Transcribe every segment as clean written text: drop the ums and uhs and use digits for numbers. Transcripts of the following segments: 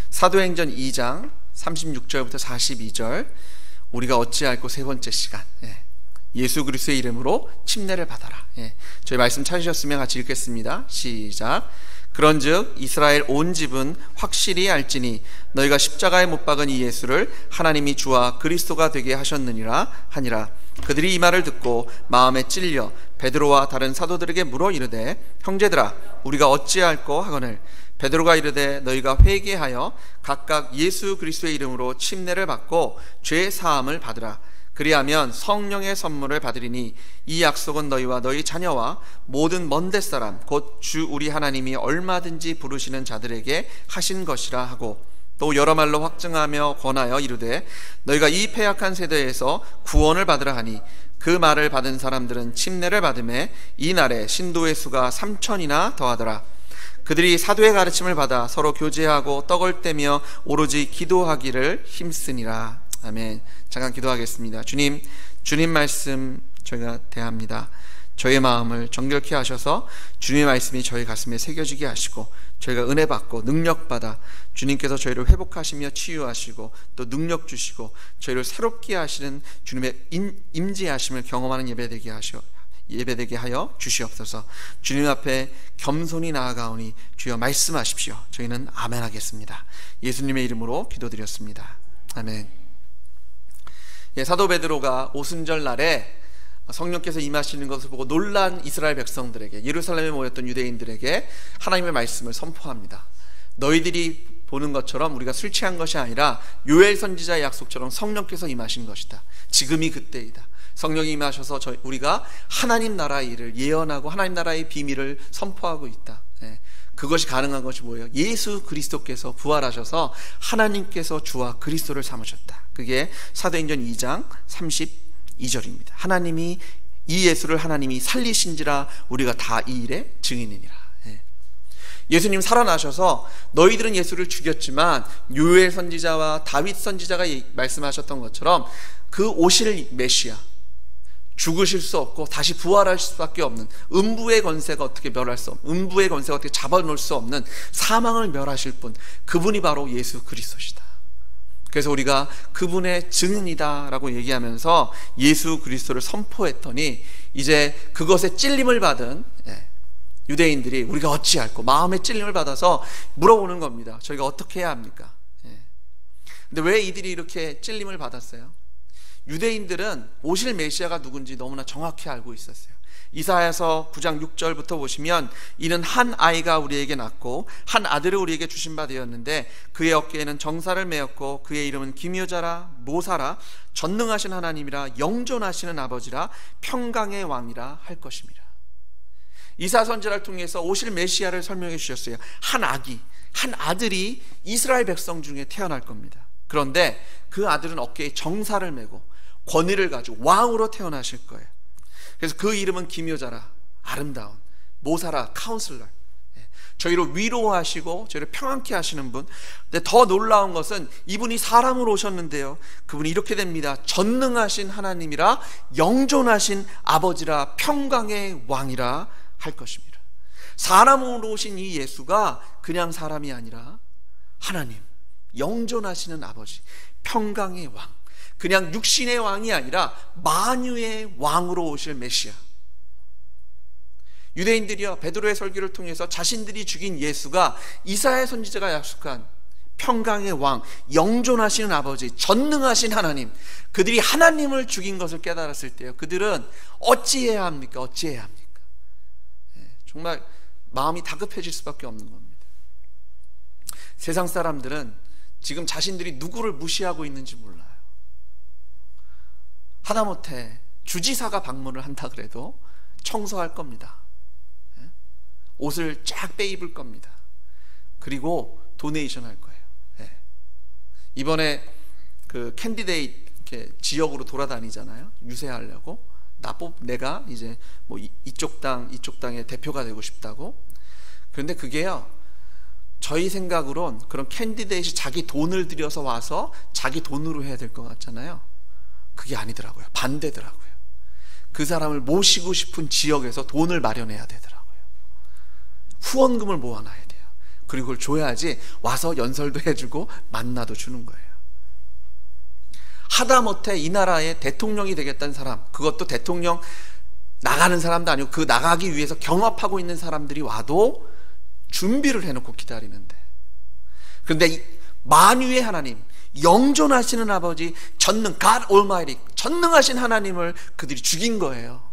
사도행전 2장 36절부터 42절, 우리가 어찌할꼬 세 번째 시간, 예수 그리스도의 이름으로 침례를 받아라. 저희 말씀 찾으셨으면 같이 읽겠습니다. 시작. 그런즉 이스라엘 온 집은 확실히 알지니 너희가 십자가에 못 박은 이 예수를 하나님이 주와 그리스도가 되게 하셨느니라 하니라. 그들이 이 말을 듣고 마음에 찔려 베드로와 다른 사도들에게 물어 이르되, 형제들아, 우리가 어찌할꼬 하거늘. 베드로가 이르되, 너희가 회개하여 각각 예수 그리스도의 이름으로 침례를 받고 죄 사함을 받으라. 그리하면 성령의 선물을 받으리니 이 약속은 너희와 너희 자녀와 모든 먼데 사람 곧 주 우리 하나님이 얼마든지 부르시는 자들에게 하신 것이라 하고, 또 여러 말로 확증하며 권하여 이르되, 너희가 이 패약한 세대에서 구원을 받으라 하니, 그 말을 받은 사람들은 침례를 받음에 이 날에 신도의 수가 3,000이나 더하더라. 그들이 사도의 가르침을 받아 서로 교제하고 떡을 떼며 오로지 기도하기를 힘쓰니라. 아멘. 잠깐 기도하겠습니다. 주님 말씀 저희가 대합니다. 저희의 마음을 정결케 하셔서 주님의 말씀이 저희 가슴에 새겨지게 하시고, 저희가 은혜 받고 능력 받아 주님께서 저희를 회복하시며 치유하시고 또 능력 주시고 저희를 새롭게 하시는 주님의 임재하심을 경험하는 예배되게 하여 주시옵소서. 주님 앞에 겸손히 나아가오니 주여 말씀하십시오. 저희는 아멘 하겠습니다. 예수님의 이름으로 기도드렸습니다. 아멘. 사도 베드로가 오순절 날에 성령께서 임하시는 것을 보고 놀란 이스라엘 백성들에게, 예루살렘에 모였던 유대인들에게 하나님의 말씀을 선포합니다. 너희들이 보는 것처럼 우리가 술 취한 것이 아니라 요엘 선지자의 약속처럼 성령께서 임하신 것이다. 지금이 그때이다. 성령이 임하셔서 우리가 하나님 나라의 일을 예언하고 하나님 나라의 비밀을 선포하고 있다. 그것이 가능한 것이 뭐예요? 예수 그리스도께서 부활하셔서 하나님께서 주와 그리스도를 삼으셨다. 그게 사도행전 2장 32절입니다. 하나님이 이 예수를 하나님이 살리신지라 우리가 다 이 일의 증인이니라. 예수님 살아나셔서 너희들은 예수를 죽였지만 요엘 선지자와 다윗 선지자가 말씀하셨던 것처럼 그 오실 메시아, 죽으실 수 없고 다시 부활하실 수밖에 없는, 음부의 권세가 어떻게 멸할 수 없는, 음부의 권세가 어떻게 잡아놓을 수 없는 사망을 멸하실 분, 그분이 바로 예수 그리스도시다. 그래서 우리가 그분의 증인이다 라고 얘기하면서 예수 그리스도를 선포했더니, 이제 그것에 찔림을 받은 유대인들이 우리가 어찌할꼬 마음의 찔림을 받아서 물어보는 겁니다. 저희가 어떻게 해야 합니까? 근데 왜 이들이 이렇게 찔림을 받았어요? 유대인들은 오실 메시아가 누군지 너무나 정확히 알고 있었어요. 이사야서 9장 6절부터 보시면, 이는 한 아이가 우리에게 낳고 한 아들을 우리에게 주신 바 되었는데 그의 어깨에는 정사를 메었고 그의 이름은 기묘자라, 모사라, 전능하신 하나님이라, 영존하시는 아버지라, 평강의 왕이라 할 것입니다. 이사야 선지자를 통해서 오실 메시아를 설명해 주셨어요. 한 아들이 이스라엘 백성 중에 태어날 겁니다. 그런데 그 아들은 어깨에 정사를 메고 권위를 가지고 왕으로 태어나실 거예요. 그래서 그 이름은 기묘자라, 아름다운, 모사라, 카운슬러, 저희를 위로하시고 저희를 평안케 하시는 분. 근데 더 놀라운 것은 이분이 사람으로 오셨는데요, 그분이 이렇게 됩니다. 전능하신 하나님이라, 영존하신 아버지라, 평강의 왕이라 할 것입니다. 사람으로 오신 이 예수가 그냥 사람이 아니라 하나님, 영존하시는 아버지, 평강의 왕, 그냥 육신의 왕이 아니라 만유의 왕으로 오실 메시아. 유대인들이요, 베드로의 설교를 통해서 자신들이 죽인 예수가 이사야 선지자가 약속한 평강의 왕, 영존하시는 아버지, 전능하신 하나님, 그들이 하나님을 죽인 것을 깨달았을 때요, 그들은 어찌해야 합니까? 어찌해야 합니까? 정말 마음이 다급해질 수밖에 없는 겁니다. 세상 사람들은 지금 자신들이 누구를 무시하고 있는지 몰라요. 하다못해 주지사가 방문을 한다 그래도 청소할 겁니다. 옷을 쫙 빼입을 겁니다. 그리고 도네이션 할 거예요. 이번에 그 캔디데이트 이렇게 지역으로 돌아다니잖아요. 유세하려고. 내가 이제 뭐 이쪽 당의 대표가 되고 싶다고. 그런데 그게요, 저희 생각으론 그런 캔디데이트이 자기 돈을 들여서 와서 자기 돈으로 해야 될 것 같잖아요. 그게 아니더라고요. 반대더라고요. 그 사람을 모시고 싶은 지역에서 돈을 마련해야 되더라고요. 후원금을 모아놔야 돼요. 그리고 그걸 줘야지 와서 연설도 해주고 만나도 주는 거예요. 하다못해 이 나라의 대통령이 되겠다는 사람, 그것도 대통령 나가는 사람도 아니고 그 나가기 위해서 경합하고 있는 사람들이 와도 준비를 해놓고 기다리는데, 그런데 만유의 하나님, 영존하시는 아버지, 전능 God Almighty, 전능하신 하나님을 그들이 죽인 거예요.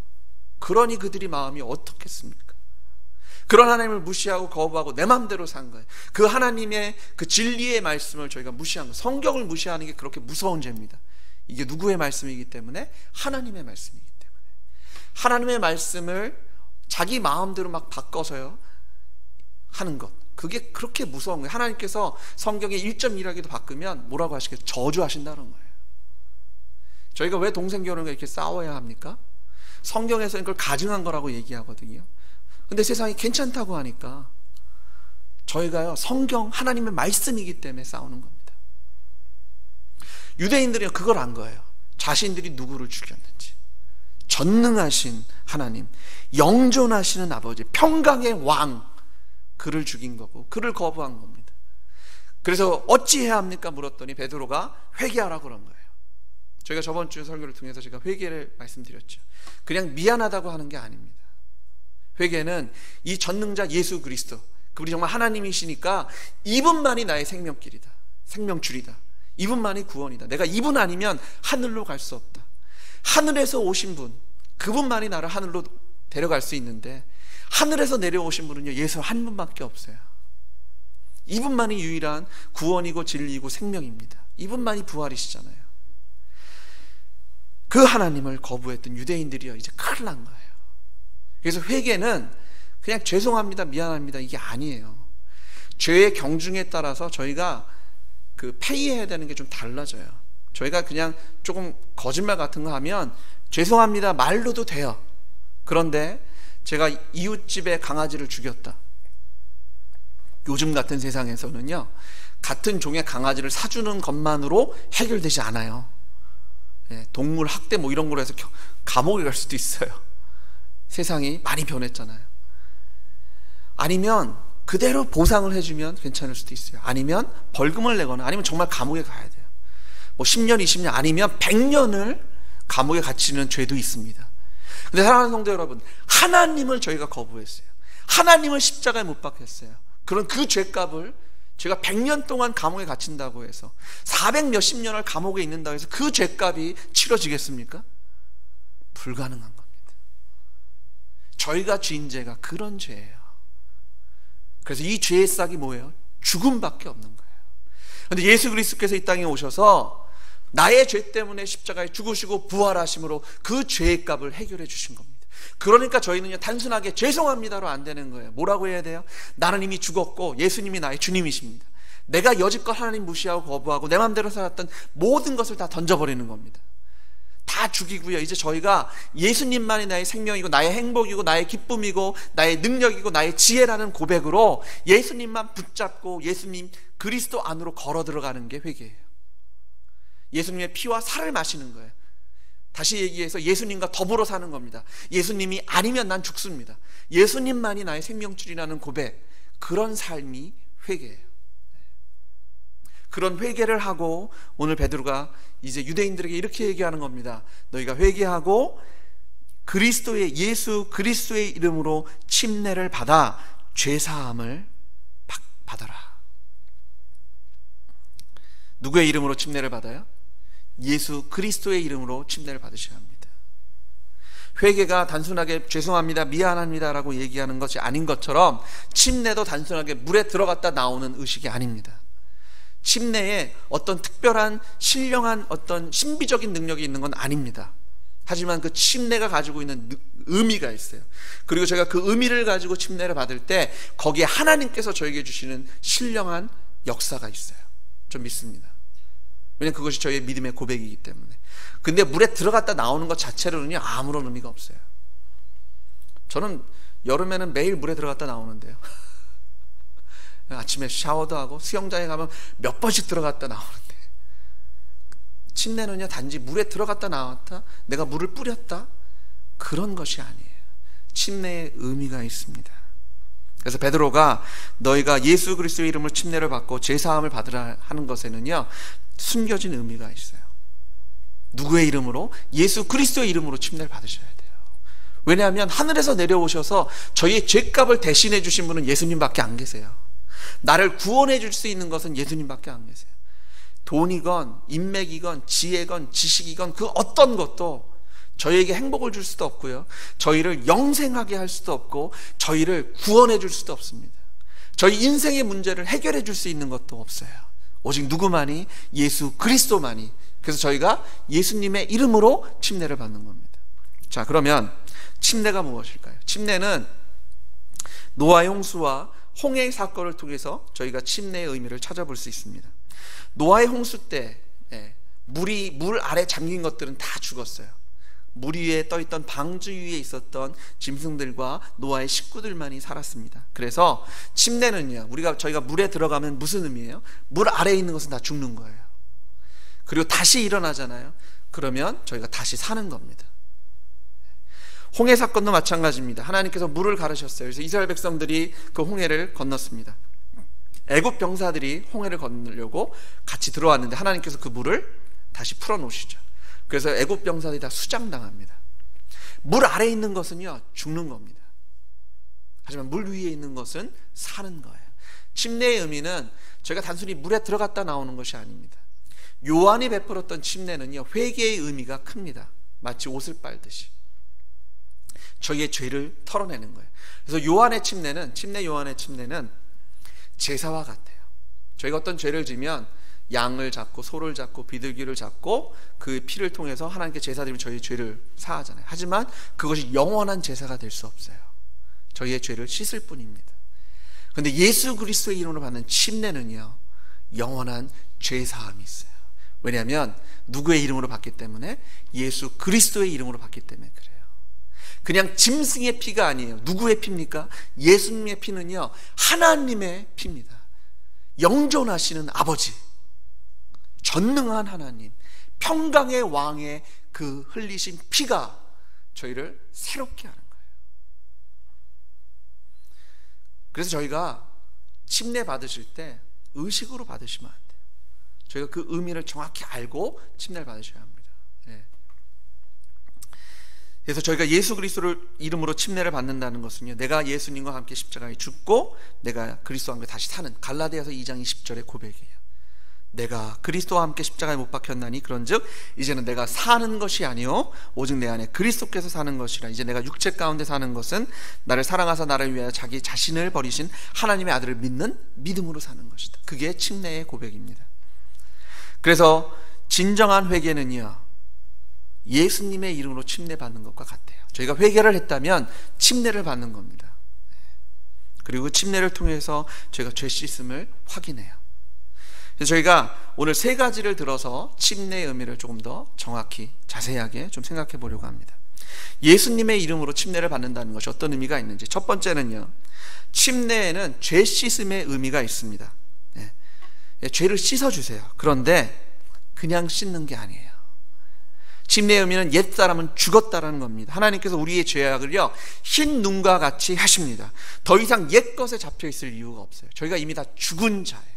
그러니 그들이 마음이 어떻겠습니까? 그런 하나님을 무시하고 거부하고 내 마음대로 산 거예요. 그 하나님의 그 진리의 말씀을 저희가 무시한 거예요. 성경을 무시하는 게 그렇게 무서운 죄입니다. 이게 누구의 말씀이기 때문에? 하나님의 말씀이기 때문에. 하나님의 말씀을 자기 마음대로 막 바꿔서요 하는 것, 그게 그렇게 무서운 거예요. 하나님께서 성경의 1.1하기도 바꾸면 뭐라고 하시겠어요? 저주하신다는 거예요. 저희가 왜 동생 결혼을 이렇게 싸워야 합니까? 성경에서는 그걸 가증한 거라고 얘기하거든요. 근데 세상이 괜찮다고 하니까 저희가요, 성경 하나님의 말씀이기 때문에 싸우는 겁니다. 유대인들이 그걸 안 거예요. 자신들이 누구를 죽였는지. 전능하신 하나님, 영존하시는 아버지, 평강의 왕, 그를 죽인 거고 그를 거부한 겁니다. 그래서 어찌해야 합니까? 물었더니 베드로가 회개하라고 그런 거예요. 저희가 저번 주 설교를 통해서 제가 회개를 말씀드렸죠. 그냥 미안하다고 하는 게 아닙니다. 회개는 이 전능자 예수 그리스도, 그분이 정말 하나님이시니까 이분만이 나의 생명길이다, 생명줄이다, 이분만이 구원이다, 내가 이분 아니면 하늘로 갈 수 없다, 하늘에서 오신 분, 그분만이 나를 하늘로 데려갈 수 있는데 하늘에서 내려오신 분은요, 예수 한 분밖에 없어요. 이분만이 유일한 구원이고 진리이고 생명입니다. 이분만이 부활이시잖아요. 그 하나님을 거부했던 유대인들이요, 이제 큰일 난 거예요. 그래서 회개는 그냥 죄송합니다, 미안합니다, 이게 아니에요. 죄의 경중에 따라서 저희가 그 페이해야 되는 게 좀 달라져요. 저희가 그냥 조금 거짓말 같은 거 하면 죄송합니다 말로도 돼요. 그런데 제가 이웃집에 강아지를 죽였다, 요즘 같은 세상에서는요, 같은 종의 강아지를 사주는 것만으로 해결되지 않아요. 동물 학대 뭐 이런 걸로 해서 감옥에 갈 수도 있어요. 세상이 많이 변했잖아요. 아니면 그대로 보상을 해주면 괜찮을 수도 있어요. 아니면 벌금을 내거나, 아니면 정말 감옥에 가야 돼요. 뭐 10년 20년 아니면 100년을 감옥에 갇히는 죄도 있습니다. 근데 사랑하는 성도 여러분, 하나님을 저희가 거부했어요. 하나님을 십자가에 못 박혔어요. 그런 그 죄값을 제가 100년 동안 감옥에 갇힌다고 해서 400 몇십 년을 감옥에 있는다고 해서 그 죄값이 치러지겠습니까? 불가능한 겁니다. 저희가 지은 죄가 그런 죄예요. 그래서 이 죄의 싹이 뭐예요? 죽음밖에 없는 거예요. 그런데 예수 그리스도께서 이 땅에 오셔서 나의 죄 때문에 십자가에 죽으시고 부활하심으로 그 죄의 값을 해결해 주신 겁니다. 그러니까 저희는요, 단순하게 죄송합니다로 안 되는 거예요. 뭐라고 해야 돼요? 나는 이미 죽었고 예수님이 나의 주님이십니다. 내가 여지껏 하나님 무시하고 거부하고 내 마음대로 살았던 모든 것을 다 던져버리는 겁니다. 다 죽이고요, 이제 저희가 예수님만이 나의 생명이고 나의 행복이고 나의 기쁨이고 나의 능력이고 나의 지혜라는 고백으로 예수님만 붙잡고 예수님 그리스도 안으로 걸어 들어가는 게 회개예요. 예수님의 피와 살을 마시는 거예요. 다시 얘기해서 예수님과 더불어 사는 겁니다. 예수님이 아니면 난 죽습니다. 예수님만이 나의 생명줄이라는 고백, 그런 삶이 회개예요. 그런 회개를 하고 오늘 베드로가 이제 유대인들에게 이렇게 얘기하는 겁니다. 너희가 회개하고 그리스도의, 예수 그리스도의 이름으로 침례를 받아 죄사함을 받아라. 누구의 이름으로 침례를 받아요? 예수 그리스도의 이름으로 침례를 받으셔야 합니다. 회개가 단순하게 죄송합니다, 미안합니다 라고 얘기하는 것이 아닌 것처럼 침례도 단순하게 물에 들어갔다 나오는 의식이 아닙니다. 침례에 어떤 특별한 신령한 어떤 신비적인 능력이 있는 건 아닙니다. 하지만 그 침례가 가지고 있는 의미가 있어요. 그리고 제가 그 의미를 가지고 침례를 받을 때 거기에 하나님께서 저에게 주시는 신령한 역사가 있어요. 좀 믿습니다. 왜냐하면 그것이 저희의 믿음의 고백이기 때문에. 근데 물에 들어갔다 나오는 것 자체로는요, 아무런 의미가 없어요. 저는 여름에는 매일 물에 들어갔다 나오는데요, 아침에 샤워도 하고 수영장에 가면 몇 번씩 들어갔다 나오는데, 침례는요, 단지 물에 들어갔다 나왔다, 내가 물을 뿌렸다, 그런 것이 아니에요. 침례의 의미가 있습니다. 그래서 베드로가 너희가 예수 그리스도의 이름으로 침례를 받고 제사함을 받으라 하는 것에는요, 숨겨진 의미가 있어요. 누구의 이름으로? 예수 그리스도의 이름으로 침례를 받으셔야 돼요. 왜냐하면 하늘에서 내려오셔서 저희의 죄값을 대신해 주신 분은 예수님밖에 안 계세요. 나를 구원해 줄 수 있는 것은 예수님밖에 안 계세요. 돈이건 인맥이건 지혜건 지식이건 그 어떤 것도 저희에게 행복을 줄 수도 없고요, 저희를 영생하게 할 수도 없고, 저희를 구원해 줄 수도 없습니다. 저희 인생의 문제를 해결해 줄 수 있는 것도 없어요. 오직 누구만이? 예수 그리스도만이. 그래서 저희가 예수님의 이름으로 침례를 받는 겁니다. 자, 그러면 침례가 무엇일까요? 침례는 노아의 홍수와 홍해의 사건을 통해서 저희가 침례의 의미를 찾아볼 수 있습니다. 노아의 홍수 때 물 아래 잠긴 것들은 다 죽었어요. 물 위에 떠있던 방주 위에 있었던 짐승들과 노아의 식구들만이 살았습니다. 그래서 침례는요, 저희가 물에 들어가면 무슨 의미예요? 물 아래에 있는 것은 다 죽는 거예요. 그리고 다시 일어나잖아요. 그러면 저희가 다시 사는 겁니다. 홍해 사건도 마찬가지입니다. 하나님께서 물을 가르셨어요. 그래서 이스라엘 백성들이 그 홍해를 건넜습니다. 애굽 병사들이 홍해를 건너려고 같이 들어왔는데 하나님께서 그 물을 다시 풀어놓으시죠. 그래서 애굽 병사들이 다 수장당합니다. 물 아래에 있는 것은요, 죽는 겁니다. 하지만 물 위에 있는 것은 사는 거예요. 침례의 의미는 저희가 단순히 물에 들어갔다 나오는 것이 아닙니다. 요한이 베풀었던 침례는요, 회개의 의미가 큽니다. 마치 옷을 빨듯이 저희의 죄를 털어내는 거예요. 그래서 침례 요한의 침례는 제사와 같아요. 저희가 어떤 죄를 지면 양을 잡고 소를 잡고 비둘기를 잡고 그 피를 통해서 하나님께 제사드리면 저희의 죄를 사하잖아요. 하지만 그것이 영원한 제사가 될 수 없어요. 저희의 죄를 씻을 뿐입니다. 그런데 예수 그리스도의 이름으로 받는 침례는요, 영원한 죄사함이 있어요. 왜냐하면 누구의 이름으로 받기 때문에? 예수 그리스도의 이름으로 받기 때문에 그래요. 그냥 짐승의 피가 아니에요. 누구의 피입니까? 예수님의 피는요, 하나님의 피입니다. 영존하시는 아버지, 전능한 하나님, 평강의 왕의 그 흘리신 피가 저희를 새롭게 하는 거예요. 그래서 저희가 침례 받으실 때 의식으로 받으시면 안 돼요. 저희가 그 의미를 정확히 알고 침례를 받으셔야 합니다. 그래서 저희가 예수 그리스도를 이름으로 침례를 받는다는 것은요, 내가 예수님과 함께 십자가에 죽고 내가 그리스도와 함께 다시 사는, 갈라디아서 2장 20절의 고백이에요. 내가 그리스도와 함께 십자가에 못 박혔나니 그런즉 이제는 내가 사는 것이 아니요 오직 내 안에 그리스도께서 사는 것이라. 이제 내가 육체 가운데 사는 것은 나를 사랑하사 나를 위하여 자기 자신을 버리신 하나님의 아들을 믿는 믿음으로 사는 것이다. 그게 침례의 고백입니다. 그래서 진정한 회개는요, 예수님의 이름으로 침례 받는 것과 같아요. 저희가 회개를 했다면 침례를 받는 겁니다. 그리고 침례를 통해서 저희가 죄 씻음을 확인해요. 그래서 저희가 오늘 세 가지를 들어서 침례의 의미를 조금 더 정확히 자세하게 좀 생각해 보려고 합니다. 예수님의 이름으로 침례를 받는다는 것이 어떤 의미가 있는지. 첫 번째는요, 침례에는 죄 씻음의 의미가 있습니다. 죄를 씻어주세요. 그런데 그냥 씻는 게 아니에요. 침례의 의미는 옛사람은 죽었다라는 겁니다. 하나님께서 우리의 죄악을요, 흰 눈과 같이 하십니다. 더 이상 옛 것에 잡혀 있을 이유가 없어요. 저희가 이미 다 죽은 자예요.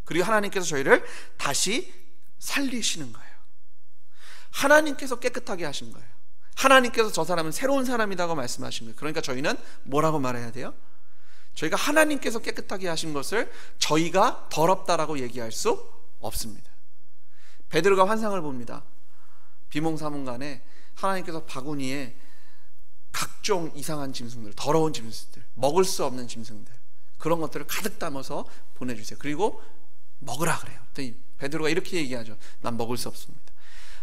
그리고 하나님께서 저희를 다시 살리시는 거예요. 하나님께서 깨끗하게 하신 거예요. 하나님께서 저 사람은 새로운 사람이라고 말씀하신 거예요. 그러니까 저희는 뭐라고 말해야 돼요? 저희가 하나님께서 깨끗하게 하신 것을 저희가 더럽다라고 얘기할 수 없습니다. 베드로가 환상을 봅니다. 비몽사몽간에 하나님께서 바구니에 각종 이상한 짐승들, 더러운 짐승들, 먹을 수 없는 짐승들, 그런 것들을 가득 담아서 보내주세요. 그리고 먹으라 그래요. 베드로가 이렇게 얘기하죠. 난 먹을 수 없습니다.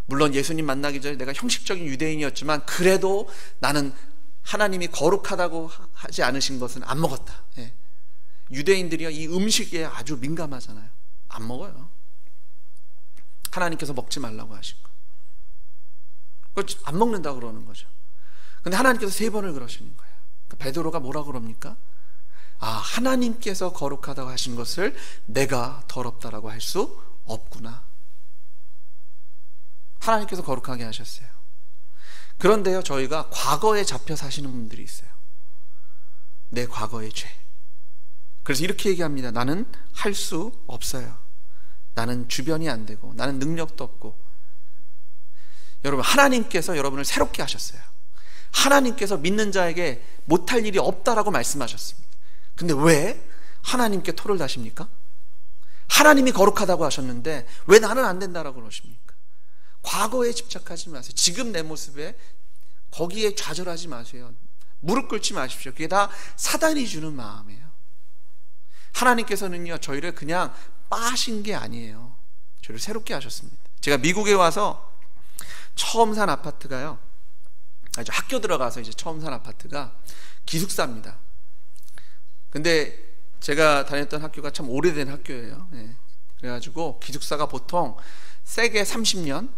물론 예수님 만나기 전에 내가 형식적인 유대인이었지만 그래도 나는 하나님이 거룩하다고 하지 않으신 것은 안 먹었다. 유대인들이 이 음식에 아주 민감하잖아요. 안 먹어요. 하나님께서 먹지 말라고 하신 거. 안 먹는다고 그러는 거죠. 근데 하나님께서 3번을 그러시는 거예요. 베드로가 뭐라고 그럽니까? 하나님께서 거룩하다고 하신 것을 내가 더럽다라고 할 수 없구나. 하나님께서 거룩하게 하셨어요. 그런데요, 저희가 과거에 잡혀 사시는 분들이 있어요. 내 과거의 죄. 그래서 이렇게 얘기합니다. 나는 할 수 없어요. 나는 주변이 안 되고 나는 능력도 없고. 여러분, 하나님께서 여러분을 새롭게 하셨어요. 하나님께서 믿는 자에게 못할 일이 없다라고 말씀하셨습니다. 근데 왜 하나님께 토를 다십니까? 하나님이 거룩하다고 하셨는데 왜 나는 안 된다라고 그러십니까? 과거에 집착하지 마세요. 지금 내 모습에 거기에 좌절하지 마세요. 무릎 꿇지 마십시오. 그게 다 사단이 주는 마음이에요. 하나님께서는요, 저희를 그냥 빠신 게 아니에요. 저희를 새롭게 하셨습니다. 제가 미국에 와서 처음 산 아파트가요, 학교 들어가서 이제 처음 산 아파트가 기숙사입니다. 근데 제가 다녔던 학교가 참 오래된 학교예요. 그래가지고 기숙사가 보통 세게 30년,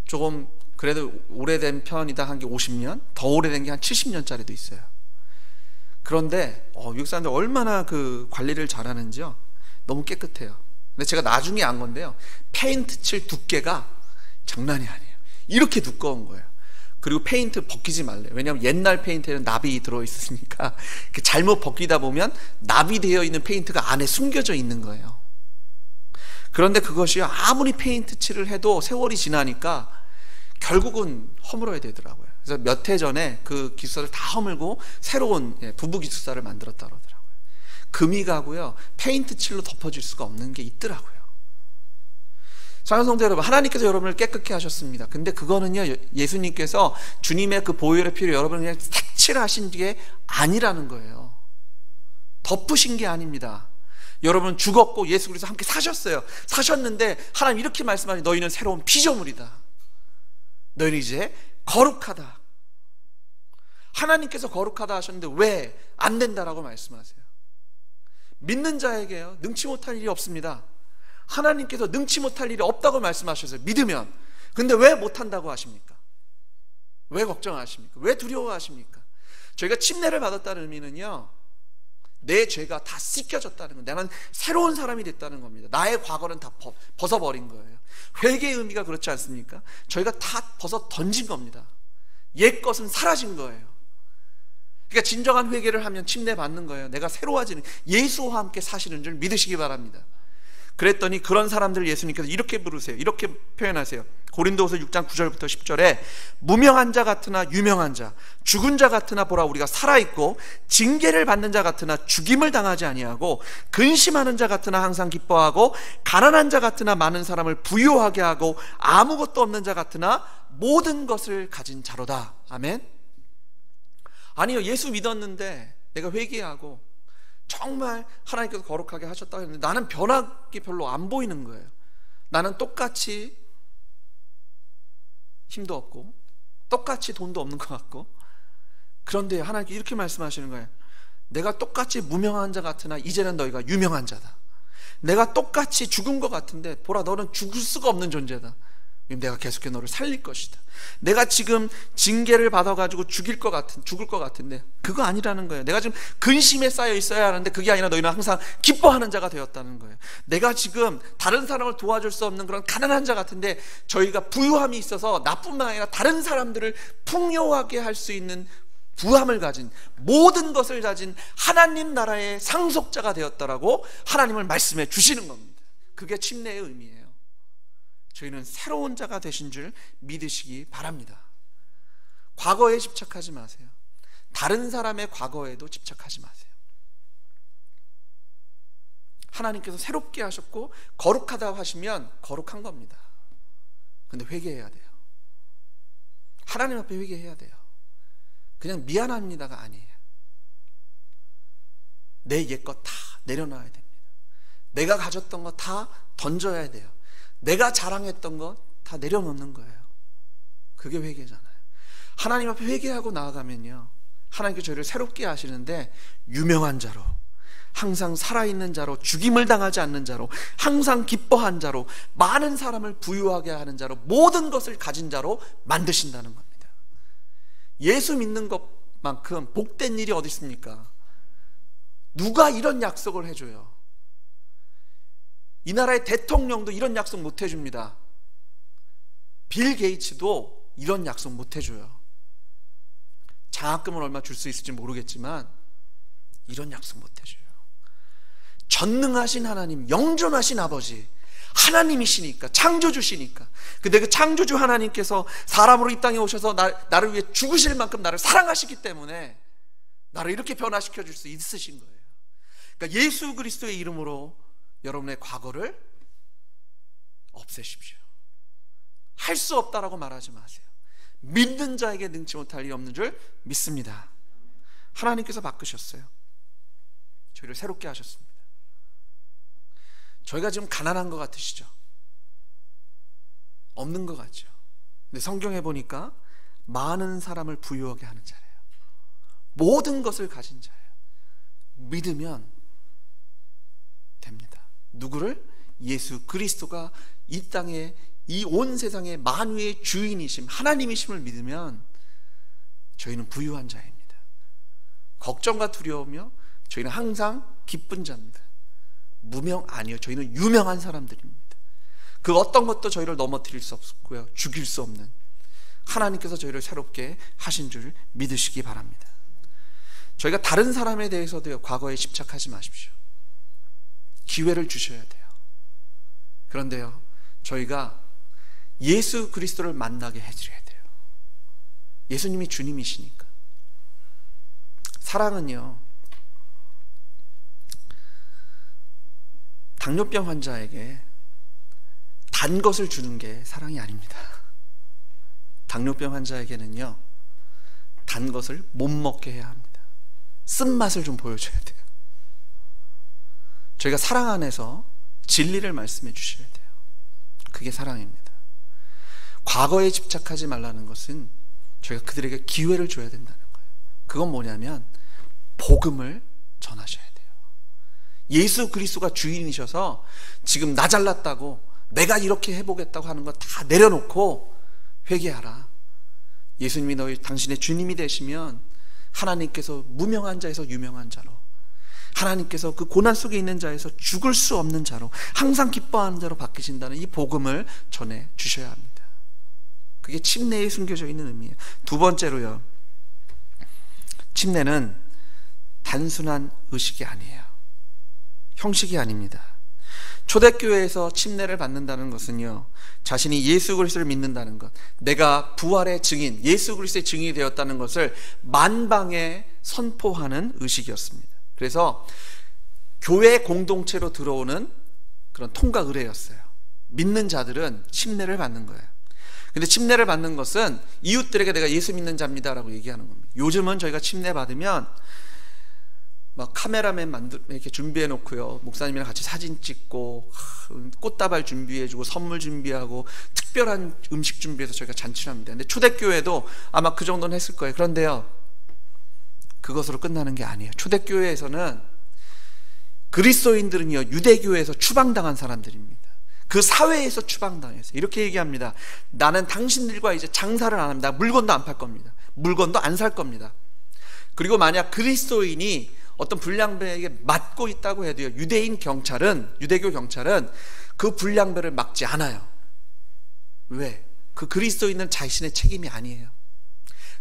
조금 그래도 오래된 편이다 한 게 50년, 더 오래된 게 한 70년짜리도 있어요. 그런데 미국 사람들 얼마나 그 관리를 잘하는지요. 너무 깨끗해요. 근데 제가 나중에 안 건데요, 페인트 칠 두께가 장난이 아니에요. 이렇게 두꺼운 거예요. 그리고 페인트 벗기지 말래요. 왜냐하면 옛날 페인트에는 납이 들어있으니까 잘못 벗기다 보면 납이 되어 있는 페인트가 안에 숨겨져 있는 거예요. 그런데 그것이요, 아무리 페인트 칠을 해도 세월이 지나니까 결국은 허물어야 되더라고요. 그래서 몇 해 전에 그 기숙사를 다 허물고 새로운 부부 기숙사를 만들었다 그러더라고요. 금이 가고요, 페인트 칠로 덮어질 수가 없는 게 있더라고요. 사랑하는 성도 여러분, 하나님께서 여러분을 깨끗게 하셨습니다. 근데 그거는요, 예수님께서 주님의 그 보혈의 피로 여러분을 그냥 색칠하신 게 아니라는 거예요. 덮으신 게 아닙니다. 여러분 죽었고 예수 그리스도 함께 사셨어요. 사셨는데 하나님 이렇게 말씀하니 너희는 새로운 피조물이다. 너희는 이제 거룩하다. 하나님께서 거룩하다 하셨는데 왜 안 된다라고 말씀하세요? 믿는 자에게요, 능치 못할 일이 없습니다. 하나님께서 능치 못할 일이 없다고 말씀하셨어요. 믿으면. 근데 왜 못한다고 하십니까? 왜 걱정하십니까? 왜 두려워하십니까? 저희가 침례를 받았다는 의미는요, 내 죄가 다 씻겨졌다는 거예요. 나는 새로운 사람이 됐다는 겁니다. 나의 과거는 다 벗어버린 거예요. 회개의 의미가 그렇지 않습니까? 저희가 다 벗어 던진 겁니다. 옛 것은 사라진 거예요. 그러니까 진정한 회개를 하면 침례 받는 거예요. 내가 새로워지는, 예수와 함께 사시는 줄 믿으시기 바랍니다. 그랬더니 그런 사람들을 예수님께서 이렇게 부르세요. 이렇게 표현하세요. 고린도후서 6장 9절부터 10절에 무명한 자 같으나 유명한 자, 죽은 자 같으나 보라 우리가 살아있고, 징계를 받는 자 같으나 죽임을 당하지 아니하고, 근심하는 자 같으나 항상 기뻐하고, 가난한 자 같으나 많은 사람을 부유하게 하고, 아무것도 없는 자 같으나 모든 것을 가진 자로다. 아멘. 아니요, 예수 믿었는데 내가 회개하고 정말 하나님께서 거룩하게 하셨다고 했는데 나는 변하기 별로 안 보이는 거예요. 나는 똑같이 힘도 없고 똑같이 돈도 없는 것 같고. 그런데 하나님께 이렇게 말씀하시는 거예요. 내가 똑같이 무명한 자 같으나 이제는 너희가 유명한 자다. 내가 똑같이 죽은 것 같은데 보라 너는 죽을 수가 없는 존재다. 내가 계속해 너를 살릴 것이다. 내가 지금 징계를 받아가지고 죽을 것 같은데 그거 아니라는 거예요. 내가 지금 근심에 쌓여 있어야 하는데 그게 아니라 너희는 항상 기뻐하는 자가 되었다는 거예요. 내가 지금 다른 사람을 도와줄 수 없는 그런 가난한 자 같은데 저희가 부유함이 있어서 나뿐만 아니라 다른 사람들을 풍요하게 할 수 있는 부함을 가진, 모든 것을 가진 하나님 나라의 상속자가 되었다라고 하나님을 말씀해 주시는 겁니다. 그게 침례의 의미예요. 저희는 새로운 자가 되신 줄 믿으시기 바랍니다. 과거에 집착하지 마세요. 다른 사람의 과거에도 집착하지 마세요. 하나님께서 새롭게 하셨고 거룩하다고 하시면 거룩한 겁니다. 근데 회개해야 돼요. 하나님 앞에 회개해야 돼요. 그냥 미안합니다가 아니에요. 내 옛것 다 내려놔야 됩니다. 내가 가졌던 거 다 던져야 돼요. 내가 자랑했던 거 다 내려놓는 거예요. 그게 회개잖아요. 하나님 앞에 회개하고 나아가면요, 하나님께서 저희를 새롭게 하시는데 유명한 자로, 항상 살아있는 자로, 죽임을 당하지 않는 자로, 항상 기뻐한 자로, 많은 사람을 부유하게 하는 자로, 모든 것을 가진 자로 만드신다는 겁니다. 예수 믿는 것만큼 복된 일이 어디 있습니까? 누가 이런 약속을 해줘요? 이 나라의 대통령도 이런 약속 못 해줍니다. 빌 게이츠도 이런 약속 못 해줘요. 장학금을 얼마 줄 수 있을지 모르겠지만 이런 약속 못 해줘요. 전능하신 하나님, 영존하신 아버지, 하나님이시니까, 창조주시니까. 근데 그 창조주 하나님께서 사람으로 이 땅에 오셔서 나를 위해 죽으실 만큼 나를 사랑하시기 때문에 나를 이렇게 변화시켜 줄 수 있으신 거예요. 그러니까 예수 그리스도의 이름으로 여러분의 과거를 없애십시오. 할 수 없다라고 말하지 마세요. 믿는 자에게 능치 못할 일이 없는 줄 믿습니다. 하나님께서 바꾸셨어요. 저희를 새롭게 하셨습니다. 저희가 지금 가난한 것 같으시죠? 없는 것 같죠? 근데 성경에 보니까 많은 사람을 부유하게 하는 자예요. 모든 것을 가진 자예요. 믿으면 됩니다. 누구를? 예수 그리스도가 이 땅에, 이 온 세상의 만유의 주인이심, 하나님이심을 믿으면 저희는 부유한 자입니다. 걱정과 두려우며 저희는 항상 기쁜 자입니다. 무명 아니요, 저희는 유명한 사람들입니다. 그 어떤 것도 저희를 넘어뜨릴 수 없고요, 죽일 수 없는 하나님께서 저희를 새롭게 하신 줄 믿으시기 바랍니다. 저희가 다른 사람에 대해서도요, 과거에 집착하지 마십시오. 기회를 주셔야 돼요. 그런데요, 저희가 예수 그리스도를 만나게 해드려야 돼요. 예수님이 주님이시니까. 사랑은요, 당뇨병 환자에게 단 것을 주는 게 사랑이 아닙니다. 당뇨병 환자에게는요, 단 것을 못 먹게 해야 합니다. 쓴맛을 좀 보여줘야 돼요. 저희가 사랑 안에서 진리를 말씀해 주셔야 돼요. 그게 사랑입니다. 과거에 집착하지 말라는 것은 저희가 그들에게 기회를 줘야 된다는 거예요. 그건 뭐냐면 복음을 전하셔야 돼요. 예수 그리스도가 주인이셔서 지금 나 잘났다고, 내가 이렇게 해보겠다고 하는 거 다 내려놓고 회개하라. 예수님이 당신의 주님이 되시면 하나님께서 무명한 자에서 유명한 자로, 하나님께서 그 고난 속에 있는 자에서 죽을 수 없는 자로, 항상 기뻐하는 자로 바뀌신다는 이 복음을 전해 주셔야 합니다. 그게 침례에 숨겨져 있는 의미예요. 두 번째로요, 침례는 단순한 의식이 아니에요. 형식이 아닙니다. 초대교회에서 침례를 받는다는 것은요, 자신이 예수 그리스도를 믿는다는 것, 내가 부활의 증인, 예수 그리스도의 증인이 되었다는 것을 만방에 선포하는 의식이었습니다. 그래서 교회 공동체로 들어오는 그런 통과 의례였어요. 믿는 자들은 침례를 받는 거예요. 근데 침례를 받는 것은 이웃들에게 내가 예수 믿는 자입니다라고 얘기하는 겁니다. 요즘은 저희가 침례 받으면 막 카메라맨 이렇게 준비해 놓고요, 목사님이랑 같이 사진 찍고 꽃다발 준비해주고 선물 준비하고 특별한 음식 준비해서 저희가 잔치를 합니다. 근데 초대교회도 아마 그 정도는 했을 거예요. 그런데요, 그것으로 끝나는 게 아니에요. 초대교회에서는 그리스도인들은요, 유대교회에서 추방당한 사람들입니다. 그 사회에서 추방당했어요. 이렇게 얘기합니다. 나는 당신들과 이제 장사를 안 합니다. 물건도 안 팔 겁니다. 물건도 안 살 겁니다. 그리고 만약 그리스도인이 어떤 불량배에게 맞고 있다고 해도요, 유대교 경찰은 그 불량배를 막지 않아요. 왜? 그 그리스도인은 자신의 책임이 아니에요.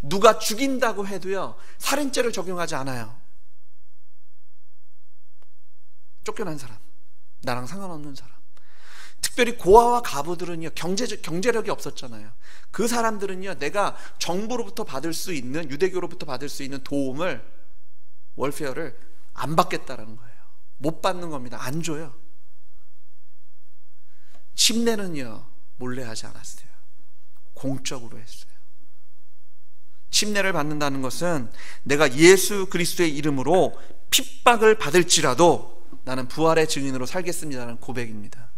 누가 죽인다고 해도요, 살인죄를 적용하지 않아요. 쫓겨난 사람, 나랑 상관없는 사람. 특별히 고아와 가부들은요, 경제력이 없었잖아요. 그 사람들은요, 내가 정부로부터 받을 수 있는, 유대교로부터 받을 수 있는 도움을, 월페어를 안 받겠다라는 거예요. 못 받는 겁니다. 안 줘요. 침례는요, 몰래 하지 않았어요. 공적으로 했어요. 침례를 받는다는 것은 내가 예수 그리스도의 이름으로 핍박을 받을지라도 나는 부활의 증인으로 살겠습니다라는 고백입니다.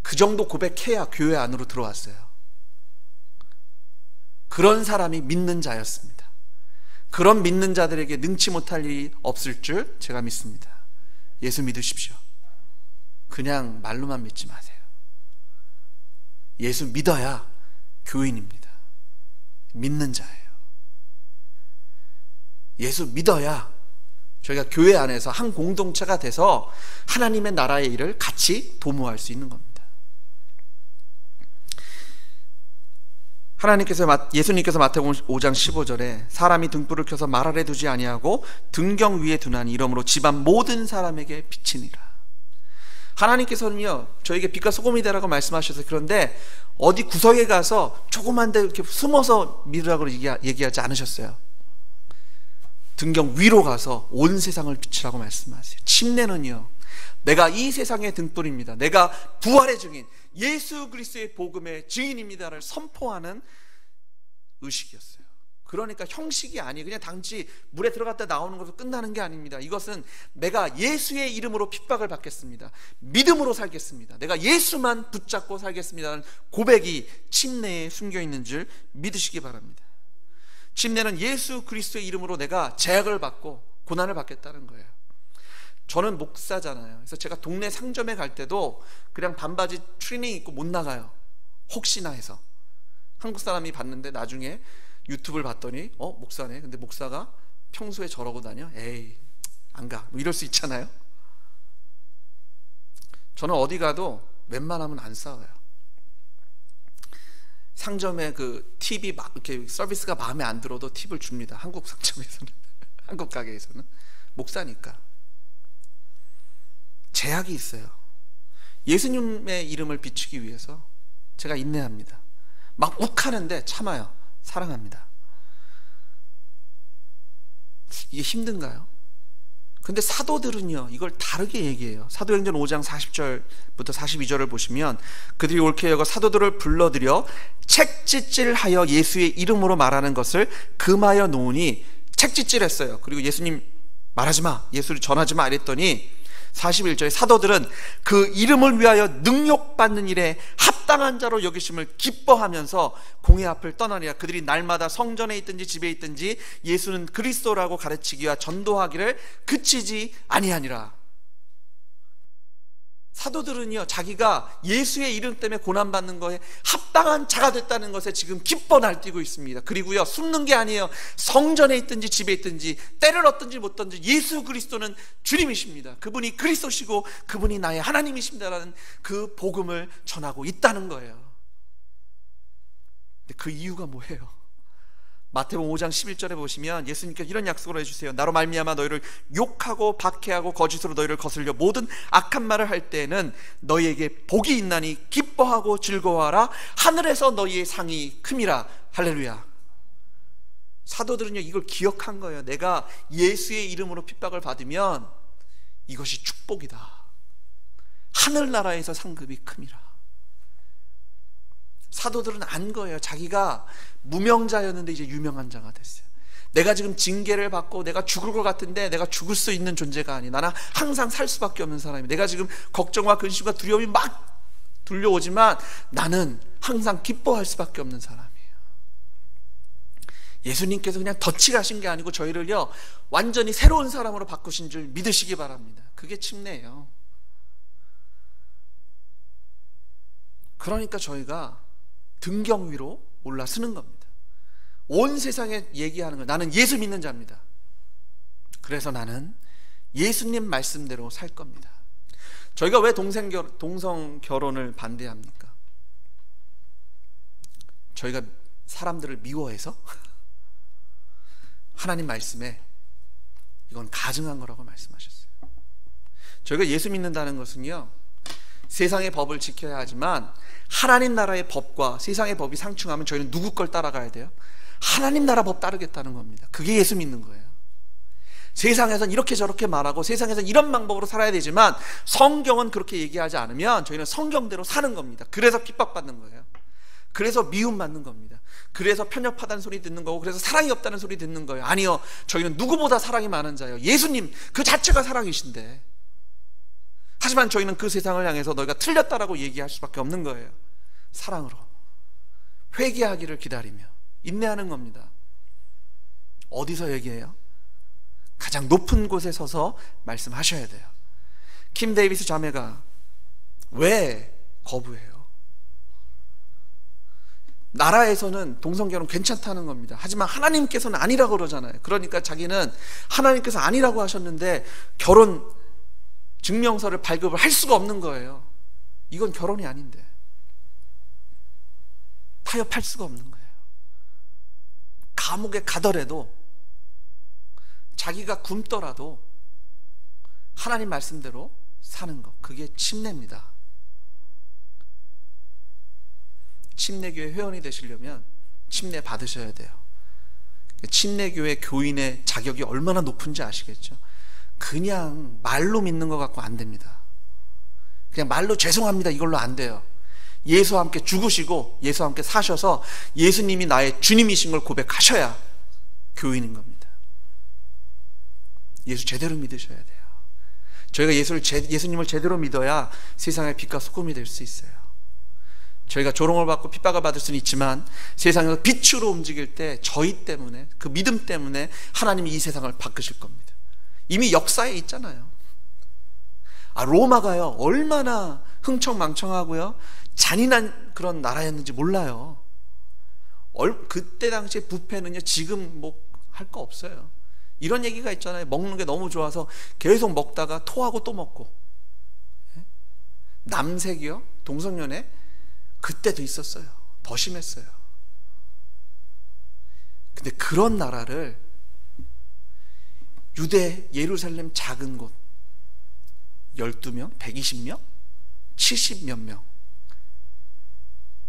그 정도 고백해야 교회 안으로 들어왔어요. 그런 사람이 믿는 자였습니다. 그런 믿는 자들에게 능치 못할 일이 없을 줄 제가 믿습니다. 예수 믿으십시오. 그냥 말로만 믿지 마세요. 예수 믿어야 교인입니다. 믿는 자예요. 예수 믿어야 저희가 교회 안에서 한 공동체가 돼서 하나님의 나라의 일을 같이 도모할 수 있는 겁니다. 예수님께서 마태복음 5장 15절에 사람이 등불을 켜서 말 아래 두지 아니하고 등경 위에 두나니 이러므로 집안 모든 사람에게 비치니라. 하나님께서는요 저에게 빛과 소금이 되라고 말씀하셔서, 그런데 어디 구석에 가서 조그만 데 이렇게 숨어서 믿으라고 얘기하지 않으셨어요. 등경 위로 가서 온 세상을 비추라고 말씀하세요. 침례는요, 내가 이 세상의 등불입니다, 내가 부활의 증인, 예수 그리스도의 복음의 증인입니다를 선포하는 의식이었어요. 그러니까 형식이 아니에요. 그냥 단지 물에 들어갔다 나오는 것으로 끝나는 게 아닙니다. 이것은 내가 예수의 이름으로 핍박을 받겠습니다, 믿음으로 살겠습니다, 내가 예수만 붙잡고 살겠습니다라는 고백이 침례에 숨겨있는 줄 믿으시기 바랍니다. 침례는 예수 그리스도의 이름으로 내가 제약을 받고 고난을 받겠다는 거예요. 저는 목사잖아요. 그래서 제가 동네 상점에 갈 때도 그냥 반바지 트레이닝 입고 못 나가요. 혹시나 해서. 한국 사람이 봤는데 나중에 유튜브를 봤더니 목사네. 근데 목사가 평소에 저러고 다녀? 에이 안 가. 뭐 이럴 수 있잖아요. 저는 어디 가도 웬만하면 안 싸워요. 상점에 그 팁이 막 이렇게 서비스가 마음에 안 들어도 팁을 줍니다. 한국 상점에서는 한국 가게에서는. 목사니까. 제약이 있어요. 예수님의 이름을 비추기 위해서 제가 인내합니다. 막 욱하는데 참아요. 사랑합니다. 이게 힘든가요? 근데 사도들은요 이걸 다르게 얘기해요. 사도행전 5장 40절부터 42절을 보시면, 그들이 옳게 여겨 사도들을 불러들여 책짓질하여 예수의 이름으로 말하는 것을 금하여 놓으니, 책짓질했어요. 그리고 예수님 말하지 마, 예수를 전하지 마 이랬더니 41절에 사도들은 그 이름을 위하여 능욕받는 일에 합당한 자로 여기심을 기뻐하면서 공회 앞을 떠나니라. 그들이 날마다 성전에 있든지 집에 있든지 예수는 그리스도라고 가르치기와 전도하기를 그치지 아니하니라. 사도들은요 자기가 예수의 이름 때문에 고난받는 거에 합당한 자가 됐다는 것에 지금 기뻐 날뛰고 있습니다. 그리고요 숨는 게 아니에요. 성전에 있든지 집에 있든지 때를 얻든지 못 얻든지 예수 그리스도는 주님이십니다, 그분이 그리스도시고 그분이 나의 하나님이십니다라는 그 복음을 전하고 있다는 거예요. 근데 그 이유가 뭐예요? 마태복음 5장 11절에 보시면 예수님께서 이런 약속을 해주세요. 나로 말미암아 너희를 욕하고 박해하고 거짓으로 너희를 거슬려 모든 악한 말을 할 때에는 너희에게 복이 있나니 기뻐하고 즐거워하라. 하늘에서 너희의 상이 큼이라. 할렐루야. 사도들은요 이걸 기억한 거예요. 내가 예수의 이름으로 핍박을 받으면 이것이 축복이다. 하늘나라에서 상급이 큼이라. 사도들은 안 거예요. 자기가 무명자였는데 이제 유명한 자가 됐어요. 내가 지금 징계를 받고 내가 죽을 것 같은데 내가 죽을 수 있는 존재가 아니, 나는 항상 살 수밖에 없는 사람이, 내가 지금 걱정과 근심과 두려움이 막 들려오지만 나는 항상 기뻐할 수밖에 없는 사람이에요. 예수님께서 그냥 덫이 가신 게 아니고 저희를요 완전히 새로운 사람으로 바꾸신 줄 믿으시기 바랍니다. 그게 침례예요. 그러니까 저희가 등경 위로 올라서는 겁니다. 온 세상에 얘기하는 거예요. 나는 예수 믿는 자입니다. 그래서 나는 예수님 말씀대로 살 겁니다. 저희가 왜 동성 결혼을 반대합니까? 저희가 사람들을 미워해서? 하나님 말씀에 이건 가증한 거라고 말씀하셨어요. 저희가 예수 믿는다는 것은요 세상의 법을 지켜야 하지만 하나님 나라의 법과 세상의 법이 상충하면 저희는 누구 걸 따라가야 돼요? 하나님 나라 법 따르겠다는 겁니다. 그게 예수 믿는 거예요. 세상에선 이렇게 저렇게 말하고 세상에선 이런 방법으로 살아야 되지만 성경은 그렇게 얘기하지 않으면 저희는 성경대로 사는 겁니다. 그래서 핍박받는 거예요. 그래서 미움받는 겁니다. 그래서 편협하다는 소리 듣는 거고, 그래서 사랑이 없다는 소리 듣는 거예요. 아니요, 저희는 누구보다 사랑이 많은 자예요. 예수님 그 자체가 사랑이신데, 하지만 저희는 그 세상을 향해서 너희가 틀렸다라고 얘기할 수밖에 없는 거예요. 사랑으로 회개하기를 기다리며 인내하는 겁니다. 어디서 얘기해요? 가장 높은 곳에 서서 말씀하셔야 돼요. 킴 데이비스 자매가 왜 거부해요? 나라에서는 동성결혼 괜찮다는 겁니다. 하지만 하나님께서는 아니라고 그러잖아요. 그러니까 자기는 하나님께서 아니라고 하셨는데 결혼 증명서를 발급을 할 수가 없는 거예요. 이건 결혼이 아닌데 타협할 수가 없는 거예요. 감옥에 가더라도, 자기가 굶더라도 하나님 말씀대로 사는 것, 그게 침례입니다. 침례교회 회원이 되시려면 침례 받으셔야 돼요. 침례교회 교인의 자격이 얼마나 높은지 아시겠죠? 그냥 말로 믿는 것 갖고 안 됩니다. 그냥 말로 죄송합니다 이걸로 안 돼요. 예수와 함께 죽으시고 예수와 함께 사셔서 예수님이 나의 주님이신 걸 고백하셔야 교인인 겁니다. 예수 제대로 믿으셔야 돼요. 저희가 예수님을 제대로 믿어야 세상의 빛과 소금이 될 수 있어요. 저희가 조롱을 받고 핍박을 받을 수는 있지만 세상에서 빛으로 움직일 때 저희 때문에, 그 믿음 때문에 하나님이 이 세상을 바꾸실 겁니다. 이미 역사에 있잖아요. 로마가요 얼마나 흥청망청하고요 잔인한 그런 나라였는지 몰라요. 그때 당시에 부패는요 지금 뭐 할 거 없어요. 이런 얘기가 있잖아요. 먹는 게 너무 좋아서 계속 먹다가 토하고 또 먹고. 남색이요 동성연애 그때도 있었어요. 더 심했어요. 근데 그런 나라를 유대 예루살렘 작은 곳 12명, 120명, 70몇 명,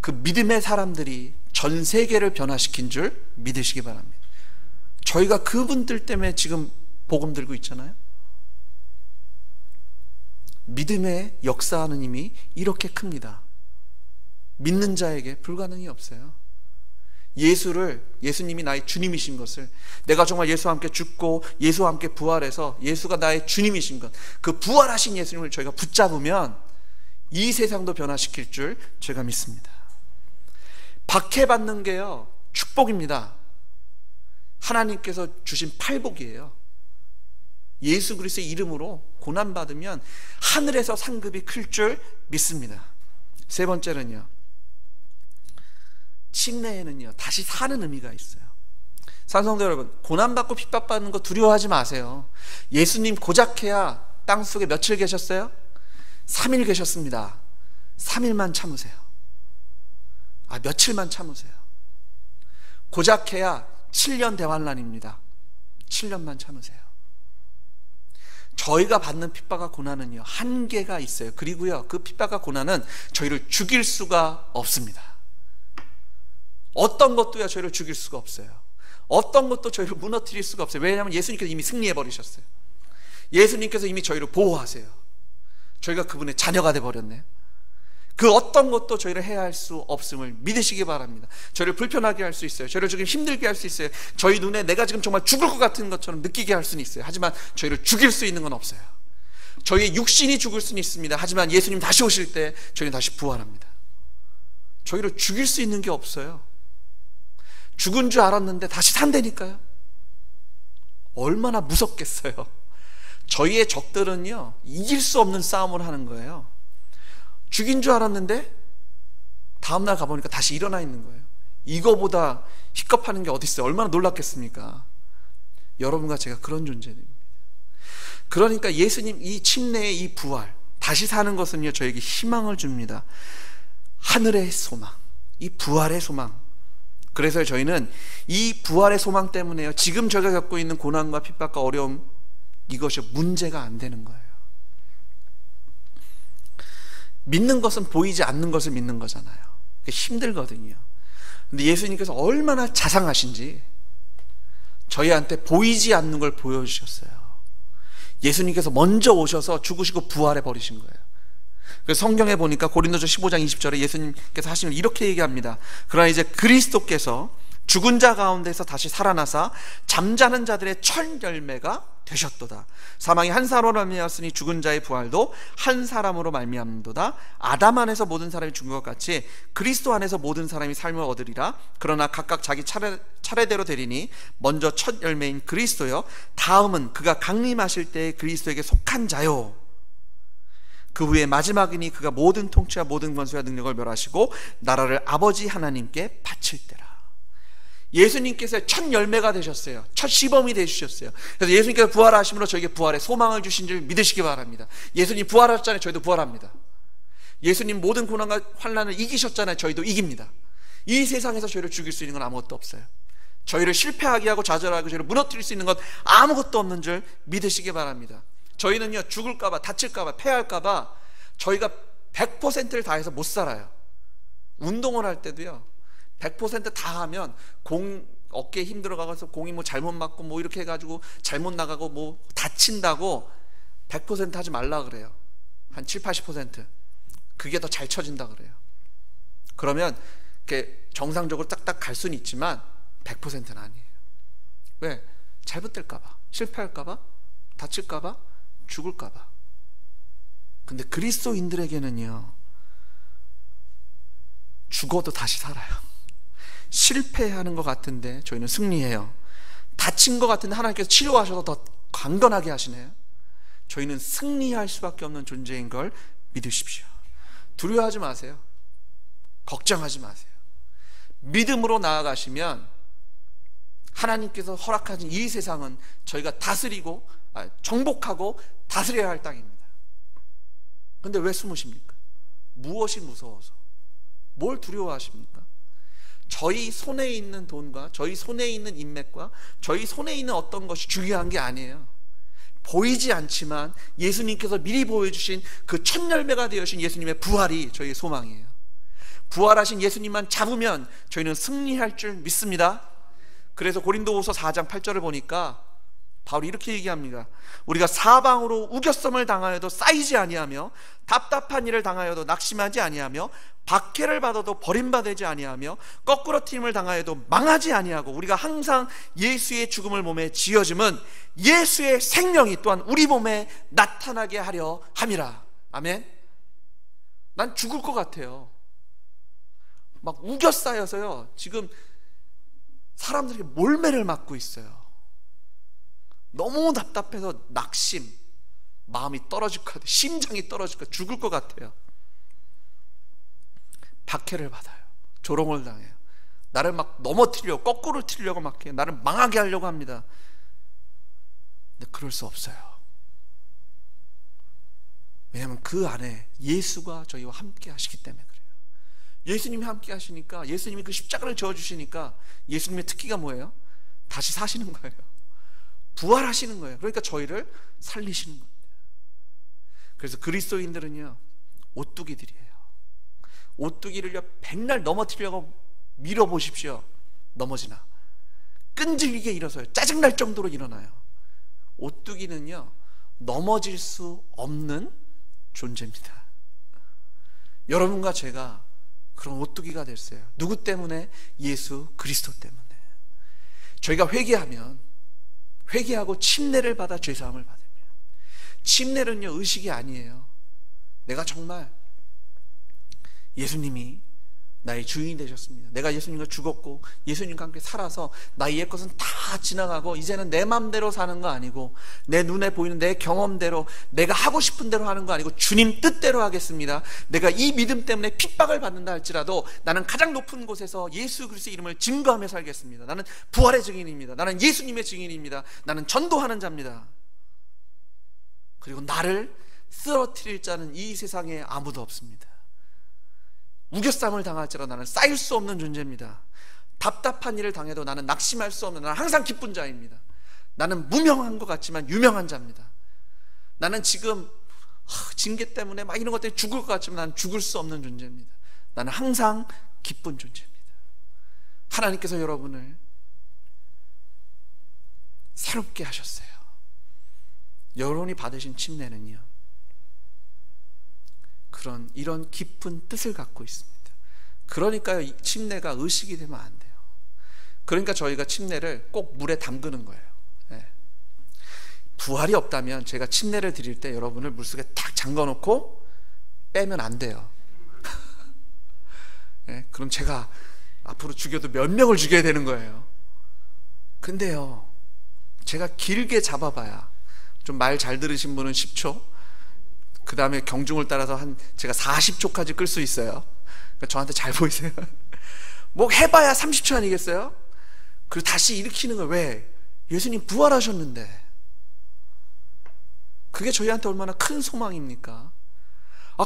그 믿음의 사람들이 전 세계를 변화시킨 줄 믿으시기 바랍니다. 저희가 그분들 때문에 지금 복음 들고 있잖아요. 믿음의 역사하는 힘이 이렇게 큽니다. 믿는 자에게 불가능이 없어요. 예수님이 나의 주님이신 것을, 내가 정말 예수와 함께 죽고 예수와 함께 부활해서 예수가 나의 주님이신 것, 그 부활하신 예수님을 저희가 붙잡으면 이 세상도 변화시킬 줄 제가 믿습니다. 박해받는 게요 축복입니다. 하나님께서 주신 팔복이에요. 예수 그리스도의 이름으로 고난받으면 하늘에서 상급이 클 줄 믿습니다. 세 번째는요, 침례에는요 다시 사는 의미가 있어요. 산성도 여러분, 고난받고 핍박받는 거 두려워하지 마세요. 예수님 고작해야 땅속에 며칠 계셨어요? 3일 계셨습니다. 3일만 참으세요. 며칠만 참으세요. 고작해야 7년 대환란입니다. 7년만 참으세요. 저희가 받는 핍박과 고난은요 한계가 있어요. 그리고요 그 핍박과 고난은 저희를 죽일 수가 없습니다. 어떤 것도요 저희를 죽일 수가 없어요. 어떤 것도 저희를 무너뜨릴 수가 없어요. 왜냐하면 예수님께서 이미 승리해 버리셨어요. 예수님께서 이미 저희를 보호하세요. 저희가 그분의 자녀가 돼 버렸네요. 그 어떤 것도 저희를 해할 수 없음을 믿으시기 바랍니다. 저희를 불편하게 할 수 있어요. 저희를 지금 힘들게 할 수 있어요. 저희 눈에 내가 지금 정말 죽을 것 같은 것처럼 느끼게 할 수는 있어요. 하지만 저희를 죽일 수 있는 건 없어요. 저희의 육신이 죽을 수는 있습니다. 하지만 예수님 다시 오실 때 저희는 다시 부활합니다. 저희를 죽일 수 있는 게 없어요. 죽은 줄 알았는데 다시 산다니까요. 얼마나 무섭겠어요. 저희의 적들은요 이길 수 없는 싸움을 하는 거예요. 죽인 줄 알았는데 다음날 가보니까 다시 일어나 있는 거예요. 이거보다 희겁하는 게 어디 있어요. 얼마나 놀랐겠습니까? 여러분과 제가 그런 존재들입니다. 그러니까 예수님 이 침례의 이 부활, 다시 사는 것은요 저에게 희망을 줍니다. 하늘의 소망, 이 부활의 소망. 그래서 저희는 이 부활의 소망 때문에요 지금 저희가 겪고 있는 고난과 핍박과 어려움, 이것이 문제가 안 되는 거예요. 믿는 것은 보이지 않는 것을 믿는 거잖아요. 힘들거든요. 근데 예수님께서 얼마나 자상하신지 저희한테 보이지 않는 걸 보여주셨어요. 예수님께서 먼저 오셔서 죽으시고 부활해 버리신 거예요. 그래서 성경에 보니까 고린도서 15장 20절에 예수님께서 하시면 이렇게 얘기합니다. 그러나 이제 그리스도께서 죽은 자 가운데서 다시 살아나사 잠자는 자들의 첫 열매가 되셨도다. 사망이 한 사람으로 말미암았으니 죽은 자의 부활도 한 사람으로 말미암도다. 아담 안에서 모든 사람이 죽은 것 같이 그리스도 안에서 모든 사람이 삶을 얻으리라. 그러나 각각 자기 차례대로 되리니 먼저 첫 열매인 그리스도요, 다음은 그가 강림하실 때에 그리스도에게 속한 자요, 그 후에 마지막이니 그가 모든 통치와 모든 권세와 능력을 멸하시고 나라를 아버지 하나님께 바칠 때라. 예수님께서 첫 열매가 되셨어요. 첫 시범이 되주셨어요. 그래서 예수님께서 부활하심으로 저에게 부활의 소망을 주신 줄 믿으시기 바랍니다. 예수님 부활하셨잖아요. 저희도 부활합니다. 예수님 모든 고난과 환난을 이기셨잖아요. 저희도 이깁니다. 이 세상에서 저희를 죽일 수 있는 건 아무것도 없어요. 저희를 실패하게 하고 좌절하고 저희를 무너뜨릴 수 있는 것 아무것도 없는 줄 믿으시기 바랍니다. 저희는요, 죽을까봐, 다칠까봐, 패할까봐 저희가 100%를 다해서 못 살아요. 운동을 할 때도요, 100% 다 하면 어깨에 힘들어가서 공이 뭐 잘못 맞고 뭐 이렇게 해가지고 잘못 나가고 뭐 다친다고 100% 하지 말라 그래요. 한 7, 80% 그게 더 잘 쳐진다 그래요. 그러면 이렇게 정상적으로 딱딱 갈 수는 있지만 100%는 아니에요. 왜? 잘못될까봐, 실패할까봐, 다칠까봐, 죽을까봐. 근데 그리스도인들에게는요, 죽어도 다시 살아요. 실패하는 것 같은데 저희는 승리해요. 다친 것 같은데 하나님께서 치료하셔서 더 강건하게 하시네요. 저희는 승리할 수밖에 없는 존재인 걸 믿으십시오. 두려워하지 마세요. 걱정하지 마세요. 믿음으로 나아가시면 하나님께서 허락하신 이 세상은 저희가 다스리고 정복하고 다스려야 할 땅입니다. 그런데 왜 숨으십니까? 무엇이 무서워서? 뭘 두려워하십니까? 저희 손에 있는 돈과 저희 손에 있는 인맥과 저희 손에 있는 어떤 것이 중요한 게 아니에요. 보이지 않지만 예수님께서 미리 보여주신 그 첫 열매가 되어신 예수님의 부활이 저희의 소망이에요. 부활하신 예수님만 잡으면 저희는 승리할 줄 믿습니다. 그래서 고린도후서 4장 8절을 보니까 바울이 이렇게 얘기합니다. 우리가 사방으로 우겨섬을 당하여도 쌓이지 아니하며 답답한 일을 당하여도 낙심하지 아니하며 박해를 받아도 버림받지 아니하며 거꾸로 튀김을 당하여도 망하지 아니하고 우리가 항상 예수의 죽음을 몸에 지어짐은 예수의 생명이 또한 우리 몸에 나타나게 하려 함이라. 아멘. 난 죽을 것 같아요. 막 우겨 쌓여서요, 지금 사람들에게 몰매를 맞고 있어요. 너무 답답해서 낙심, 마음이 떨어질 것 같아요. 심장이 떨어질 것 같아요. 죽을 것 같아요. 박해를 받아요. 조롱을 당해요. 나를 막 넘어뜨리려고, 거꾸로 튀려고 막 해요. 나를 망하게 하려고 합니다. 근데 그럴 수 없어요. 왜냐하면 그 안에 예수가 저희와 함께 하시기 때문에 그래요. 예수님이 함께 하시니까, 예수님이 그 십자가를 저어주시니까 예수님의 특기가 뭐예요? 다시 사시는 거예요. 부활하시는 거예요. 그러니까 저희를 살리시는 겁니다. 그래서 그리스도인들은요, 오뚜기들이에요. 오뚜기를요, 백날 넘어뜨리려고 밀어보십시오. 넘어지나. 끈질기게 일어서요. 짜증날 정도로 일어나요. 오뚜기는요, 넘어질 수 없는 존재입니다. 여러분과 제가 그런 오뚜기가 됐어요. 누구 때문에? 예수 그리스도 때문에. 저희가 회개하고 침례를 받아 죄사함을 받으면, 침례는요, 의식이 아니에요. 내가 정말 예수님이 나의 주인이 되셨습니다. 내가 예수님과 죽었고 예수님과 함께 살아서 나의 옛 것은 다 지나가고 이제는 내 맘대로 사는 거 아니고 내 눈에 보이는 내 경험대로 내가 하고 싶은 대로 하는 거 아니고 주님 뜻대로 하겠습니다. 내가 이 믿음 때문에 핍박을 받는다 할지라도 나는 가장 높은 곳에서 예수 그리스도의 이름을 증거하며 살겠습니다. 나는 부활의 증인입니다. 나는 예수님의 증인입니다. 나는 전도하는 자입니다. 그리고 나를 쓰러뜨릴 자는 이 세상에 아무도 없습니다. 우겨쌈을 당할지라도 나는 쌓일 수 없는 존재입니다. 답답한 일을 당해도 나는 낙심할 수 없는, 나는 항상 기쁜 자입니다. 나는 무명한 것 같지만 유명한 자입니다. 나는 지금 징계 때문에 막 이런 것 때문에 죽을 것 같지만 나는 죽을 수 없는 존재입니다. 나는 항상 기쁜 존재입니다. 하나님께서 여러분을 새롭게 하셨어요. 여러분이 받으신 침례는요, 이런 깊은 뜻을 갖고 있습니다. 그러니까 침례가 의식이 되면 안 돼요. 그러니까 저희가 침례를 꼭 물에 담그는 거예요. 네. 부활이 없다면 제가 침례를 드릴 때 여러분을 물속에 탁 잠궈놓고 빼면 안 돼요. 네. 그럼 제가 앞으로 죽여도 몇 명을 죽여야 되는 거예요. 근데요, 제가 길게 잡아봐야, 좀 말 잘 들으신 분은 10초, 그 다음에 경중을 따라서 제가 40초까지 끌 수 있어요. 그러니까 저한테 잘 보이세요? 뭐 해봐야 30초 아니겠어요? 그리고 다시 일으키는 거예요. 왜? 예수님 부활하셨는데. 그게 저희한테 얼마나 큰 소망입니까?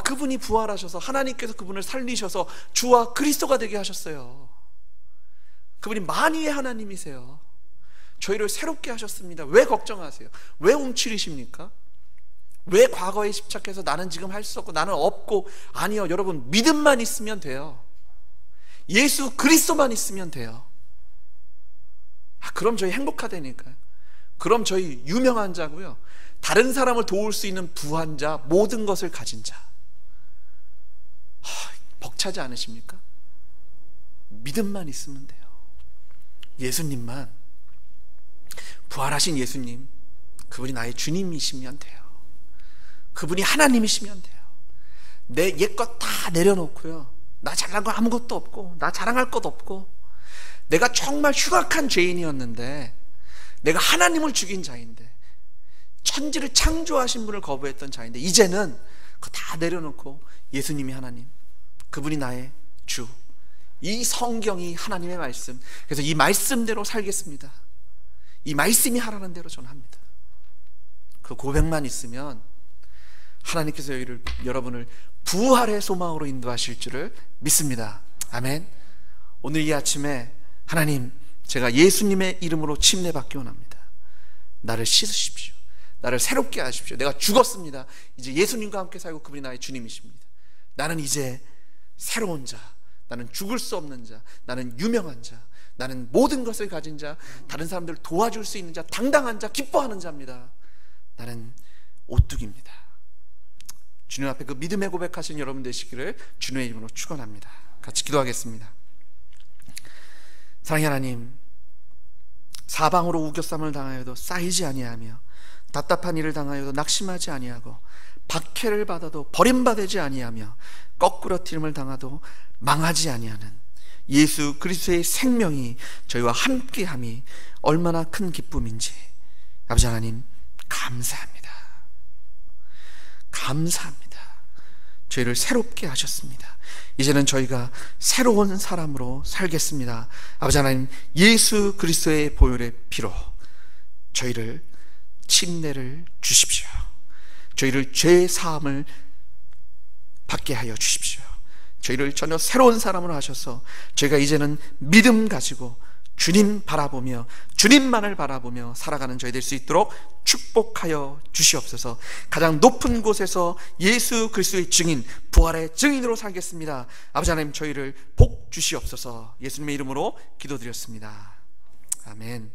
그분이 부활하셔서 하나님께서 그분을 살리셔서 주와 그리스도가 되게 하셨어요. 그분이 만유의 하나님이세요. 저희를 새롭게 하셨습니다. 왜 걱정하세요? 왜 움츠리십니까? 왜 과거에 집착해서 나는 지금 할 수 없고 나는 없고, 아니요, 여러분, 믿음만 있으면 돼요. 예수 그리스도만 있으면 돼요. 그럼 저희 행복하다니까요. 그럼 저희 유명한 자고요, 다른 사람을 도울 수 있는 부한 자, 모든 것을 가진 자. 벅차지 않으십니까? 믿음만 있으면 돼요. 예수님만, 부활하신 예수님, 그분이 나의 주님이시면 돼요. 그분이 하나님이시면 돼요. 내 옛것 다 내려놓고요, 나 잘난 거 아무것도 없고 나 자랑할 것 없고, 내가 정말 흉악한 죄인이었는데, 내가 하나님을 죽인 자인데, 천지를 창조하신 분을 거부했던 자인데, 이제는 그거 다 내려놓고 예수님이 하나님, 그분이 나의 주, 이 성경이 하나님의 말씀, 그래서 이 말씀대로 살겠습니다. 이 말씀이 하라는 대로 저는 합니다. 그 고백만 있으면 하나님께서 여러분을 부활의 소망으로 인도하실 줄을 믿습니다. 아멘. 오늘 이 아침에 하나님, 제가 예수님의 이름으로 침례받기 원합니다. 나를 씻으십시오. 나를 새롭게 하십시오. 내가 죽었습니다. 이제 예수님과 함께 살고 그분이 나의 주님이십니다. 나는 이제 새로운 자, 나는 죽을 수 없는 자, 나는 유명한 자, 나는 모든 것을 가진 자, 다른 사람들을 도와줄 수 있는 자, 당당한 자, 기뻐하는 자입니다. 나는 오뚝입니다. 주님 앞에 그 믿음의 고백하신 여러분 되시기를 주님의 이름으로 축원합니다. 같이 기도하겠습니다. 사랑의 하나님, 사방으로 우겨쌈을 당하여도 쌓이지 아니하며, 답답한 일을 당하여도 낙심하지 아니하고, 박해를 받아도 버림받지 아니하며, 거꾸러뜨림을 당하도 망하지 아니하는 예수 그리스도의 생명이 저희와 함께함이 얼마나 큰 기쁨인지, 아버지 하나님 감사합니다. 감사합니다. 저희를 새롭게 하셨습니다. 이제는 저희가 새로운 사람으로 살겠습니다. 아버지 하나님, 예수 그리스도의 보혈의 피로 저희를 침례를 주십시오. 저희를 죄 사함을 받게 하여 주십시오. 저희를 전혀 새로운 사람으로 하셔서 저희가 이제는 믿음 가지고 주님 바라보며, 주님만을 바라보며 살아가는 저희 될 수 있도록 축복하여 주시옵소서. 가장 높은 곳에서 예수 그리스도의 증인, 부활의 증인으로 살겠습니다. 아버지 하나님, 저희를 복 주시옵소서. 예수님의 이름으로 기도드렸습니다. 아멘.